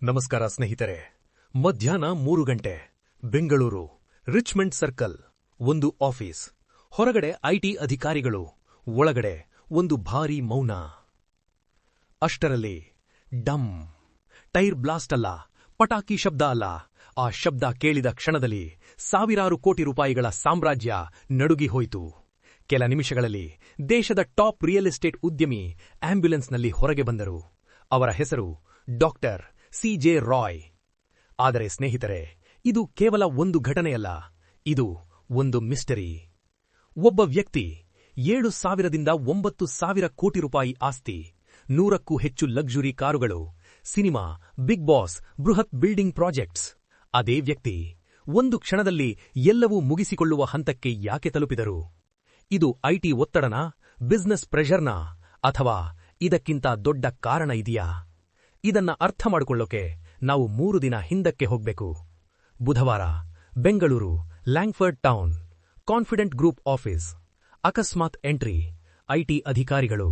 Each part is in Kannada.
ನಮಸ್ಕಾರ ಸ್ನೇಹಿತರೆ. ಮಧ್ಯಾಹ್ನ 3 ಗಂಟೆ, ಬೆಂಗಳೂರು, ರಿಚ್ಮಂಡ್ ಸರ್ಕಲ್. ಒಂದು ಆಫೀಸ್. ಹೊರಗಡೆ ಐಟಿ ಅಧಿಕಾರಿಗಳು, ಒಳಗಡೆ ಒಂದು ಭಾರೀ ಮೌನ. ಅಷ್ಟರಲ್ಲಿ ಡಮ್. ಟೈರ್ ಬ್ಲಾಸ್ಟ್ ಅಲ್ಲ, ಪಟಾಕಿ ಶಬ್ದ ಅಲ್ಲ. ಆ ಶಬ್ದ ಕೇಳಿದ ಕ್ಷಣದಲ್ಲಿ ಸಾವಿರಾರು ಕೋಟಿ ರೂಪಾಯಿಗಳ ಸಾಮ್ರಾಜ್ಯ ನಡುಗಿ ಹೋಯಿತು. ಕೆಲ ನಿಮಿಷಗಳಲ್ಲಿ ದೇಶದ ಟಾಪ್ ರಿಯಲ್ ಎಸ್ಟೇಟ್ ಉದ್ಯಮಿ ಆಂಬ್ಯುಲೆನ್ಸ್ನಲ್ಲಿ ಹೊರಗೆ ಬಂದರು. ಅವರ ಹೆಸರು ಡಾಕ್ಟರ್ ಸಿ.ಜೆ. ರಾಯ್. ಆದರೆ ಸ್ನೇಹಿತರೆ, ಇದು ಕೇವಲ ಒಂದು ಘಟನೆಯಲ್ಲ, ಇದು ಒಂದು ಮಿಸ್ಟರಿ. ಒಬ್ಬ ವ್ಯಕ್ತಿ 7,000ದಿಂದ 9,000 ಕೋಟಿ ರೂಪಾಯಿ ಆಸ್ತಿ, 100ಕ್ಕೂ ಹೆಚ್ಚು ಲಕ್ಸುರಿ ಕಾರುಗಳು, ಸಿನಿಮಾ, ಬಿಗ್ ಬಾಸ್, ಬೃಹತ್ ಬಿಲ್ಡಿಂಗ್ ಪ್ರಾಜೆಕ್ಟ್ಸ್. ಅದೇ ವ್ಯಕ್ತಿ ಒಂದು ಕ್ಷಣದಲ್ಲಿ ಎಲ್ಲವೂ ಮುಗಿಸಿಕೊಳ್ಳುವ ಹಂತಕ್ಕೆ ಯಾಕೆ ತಲುಪಿದರು? ಇದು ಐಟಿ ಒತ್ತಡನಾ, ಬಿಸ್ನೆಸ್ ಪ್ರೆಷರ್ನಾ, ಅಥವಾ ಇದಕ್ಕಿಂತ ದೊಡ್ಡ ಕಾರಣ ಇದೆಯಾ? ಇದನ್ನ ಅರ್ಥ ಮಾಡಿಕೊಳ್ಳೋಕೆ ನಾವು 3 ದಿನ ಹಿಂದಕ್ಕೆ ಹೋಗಬೇಕು. ಬುಧವಾರ, Bengaluru, Langford town, confident group office. ಅಕಸ್ಮಾತ್ ಎಂಟ್ರಿ, ಐಟಿ ಅಧಿಕಾರಿಗಳು.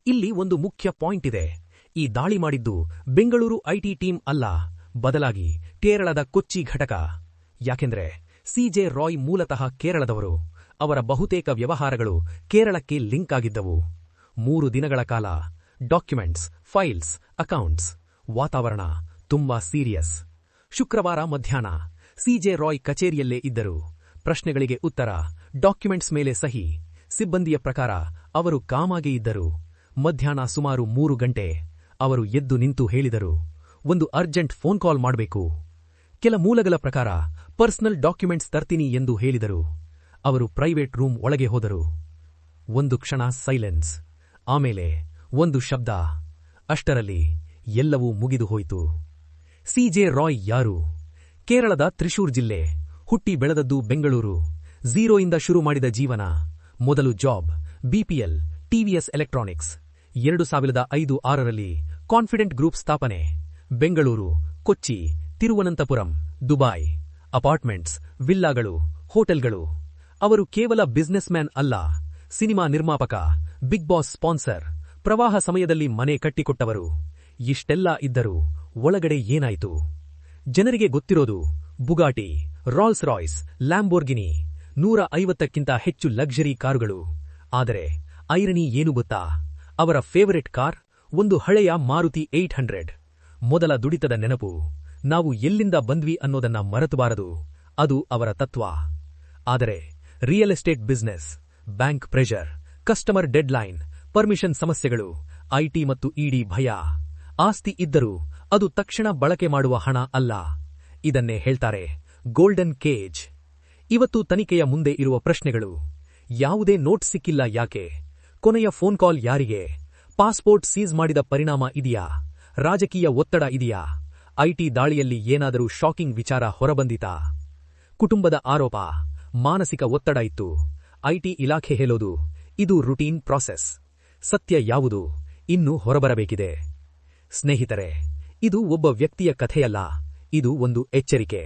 ಇಲ್ಲಿ ಒಂದು ಮುಖ್ಯ ಪಾಯಿಂಟ್ ಇದೆ. ಈ ದಾಳಿ ಮಾಡಿದ್ದು ಬೆಂಗಳೂರು ಐಟಿ ಟೀಮ್ ಅಲ್ಲ, ಬದಲಾಗಿ ಕೇರಳದ ಕೊಚ್ಚಿ ಘಟಕ. ಯಾಕೆಂದ್ರೆ ಸಿ.ಜೆ. ರಾಯ್ ಮೂಲತಃ ಕೇರಳದವರು. ಅವರ ಬಹುತೇಕ ವ್ಯವಹಾರಗಳು ಕೇರಳಕ್ಕೆ ಲಿಂಕ್ ಆಗಿದ್ದವು. 3 ದಿನಗಳ ಕಾಲ ಡಾಕ್ಯುಮೆಂಟ್ಸ್, ಫೈಲ್ಸ್, ಅಕೌಂಟ್ಸ್. ವಾತಾವರಣ ತುಂಬಾ ಸೀರಿಯಸ್. ಶುಕ್ರವಾರ ಮಧ್ಯಾಹ್ನ ಸಿ.ಜೆ. ರಾಯ್ ಕಚೇರಿಯಲ್ಲೇ ಇದ್ದರು. ಪ್ರಶ್ನೆಗಳಿಗೆ ಉತ್ತರ, ಡಾಕ್ಯುಮೆಂಟ್ಸ್ ಮೇಲೆ ಸಹಿ. ಸಿಬ್ಬಂದಿಯ ಪ್ರಕಾರ ಅವರು ಕಾಮಾಗೆ ಇದ್ದರು. ಮಧ್ಯಾಹ್ನ ಸುಮಾರು 3 ಗಂಟೆ ಅವರು ಎದ್ದು ನಿಂತು ಹೇಳಿದರು, ಒಂದು ಅರ್ಜೆಂಟ್ ಫೋನ್ ಕಾಲ್ ಮಾಡಬೇಕು. ಕೆಲ ಮೂಲಗಳ ಪ್ರಕಾರ ಪರ್ಸನಲ್ ಡಾಕ್ಯುಮೆಂಟ್ಸ್ ತರ್ತೀನಿ ಎಂದು ಹೇಳಿದರು. ಅವರು ಪ್ರೈವೇಟ್ ರೂಮ್ ಒಳಗೆ ಹೋದರು. ಒಂದು ಕ್ಷಣ ಸೈಲೆನ್ಸ್, ಆಮೇಲೆ ಒಂದು ಶಬ್ದ. ಅಷ್ಟರಲ್ಲಿ ಎಲ್ಲವೂ ಮುಗಿದು ಹೋಯಿತು. ಸಿ.ಜೆ. ರಾಯ್ ಯಾರು? ಕೇರಳದ ತ್ರಿಶೂರ್ ಜಿಲ್ಲೆ, ಹುಟ್ಟಿ ಬೆಳೆದದ್ದು ಬೆಂಗಳೂರು. 0 ಶುರು ಮಾಡಿದ ಜೀವನ. ಮೊದಲು ಜಾಬ್, ಬಿಪಿಎಲ್, ಟಿವಿಎಸ್ ಎಲೆಕ್ಟ್ರಾನಿಕ್ಸ್. 2005-6ರಲ್ಲಿ ಕಾನ್ಫಿಡೆಂಟ್ ಗ್ರೂಪ್ ಸ್ಥಾಪನೆ. ಬೆಂಗಳೂರು, ಕೊಚ್ಚಿ, ತಿರುವನಂತಪುರಂ, ದುಬೈ. ಅಪಾರ್ಟ್ಮೆಂಟ್ಸ್, ವಿಲ್ಲಾಗಳು, ಹೋಟೆಲ್ಗಳು. ಅವರು ಕೇವಲ ಬಿಸ್ನೆಸ್ ಮ್ಯಾನ್ ಅಲ್ಲ, ಸಿನಿಮಾ ನಿರ್ಮಾಪಕ, ಬಿಗ್ ಬಾಸ್ ಸ್ಪಾನ್ಸರ್, ಪ್ರವಾಹ ಸಮಯದಲ್ಲಿ ಮನೆ ಕಟ್ಟಿಕೊಟ್ಟವರು. ಇಷ್ಟೆಲ್ಲ ಇದ್ದರೂ ಒಳಗಡೆ ಏನಾಯಿತು? ಜನರಿಗೆ ಗೊತ್ತಿರೋದು ಬುಗಾಟಿ, ರಾಲ್ಸ್ ರಾಯ್ಸ್, ಲ್ಯಾಂಬೋರ್ಗಿನಿ, 150ಕ್ಕಿಂತ ಹೆಚ್ಚು ಲಕ್ಸುರಿ ಕಾರುಗಳು. ಆದರೆ ಐರನಿ ಏನು ಗೊತ್ತಾ? ಅವರ ಫೇವರೆಟ್ ಕಾರ್ ಒಂದು ಹಳೆಯ ಮಾರುತಿ 800. ಮೊದಲ ದುಡಿತದ ನೆನಪು. ನಾವು ಎಲ್ಲಿಂದ ಬಂದ್ವಿ ಅನ್ನೋದನ್ನ ಮರೆತಬಾರದು. ಅದು ಅವರ ತತ್ವ. ಆದರೆ real estate business, bank pressure, customer deadline, permission ಸಮಸ್ಯೆಗಳು, ಐಟಿ ಮತ್ತು ಇಡಿ ಭಯ. ಆಸ್ತಿ ಇದ್ದರೂ ಅದು ತಕ್ಷಣ ಬಳಕೆ ಮಾಡುವ ಹಣ ಅಲ್ಲ. ಇದನ್ನೇ ಹೇಳ್ತಾರೆ ಗೋಲ್ಡನ್ ಕೇಜ್. ಇವತ್ತು ತನಿಖೆಯ ಮುಂದೆ ಇರುವ ಪ್ರಶ್ನೆಗಳು: ಯಾವುದೇ ನೋಟ್ ಸಿಕ್ಕಿಲ್ಲ ಯಾಕೆ? ಕೊನೆಯ ಫೋನ್ ಕಾಲ್ ಯಾರಿಗೆ? ಪಾಸ್ಪೋರ್ಟ್ ಸೀಸ್ ಮಾಡಿದ ಪರಿಣಾಮ ಇದೆಯಾ? ರಾಜಕೀಯ ಒತ್ತಡ ಇದೆಯಾ? ಐಟಿ ದಾಳಿಯಲ್ಲಿ ಏನಾದರೂ ಶಾಕಿಂಗ್ ವಿಚಾರ ಹೊರಬಂದಿತಾ? ಕುಟುಂಬದ ಆರೋಪ, ಮಾನಸಿಕ ಒತ್ತಡ ಇತ್ತು. ಐಟಿ ಇಲಾಖೆ ಹೇಳೋದು ಇದು ರುಟೀನ್ ಪ್ರಾಸೆಸ್. ಸತ್ಯ ಯಾವುದು? ಇನ್ನೂ ಹೊರಬರಬೇಕಿದೆ. ಸ್ನೇಹಿತರೆ, ಇದು ಒಬ್ಬ ವ್ಯಕ್ತಿಯ ಕಥೆಯಲ್ಲ, ಇದು ಒಂದು ಎಚ್ಚರಿಕೆ.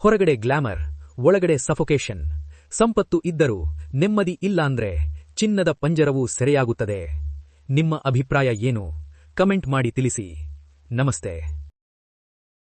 ಹೊರಗಡೆ ಗ್ಲಾಮರ್, ಒಳಗಡೆ ಸಫೊಕೇಶನ್. ಸಂಪತ್ತು ಇದ್ದರೂ ನೆಮ್ಮದಿ ಇಲ್ಲಾಂದ್ರೆ ಚಿನ್ನದ ಪಂಜರವೂ ಸೆರೆಯಾಗುತ್ತದೆ. ನಿಮ್ಮ ಅಭಿಪ್ರಾಯ ಏನು? ಕಮೆಂಟ್ ಮಾಡಿ ತಿಳಿಸಿ. ನಮಸ್ತೆ.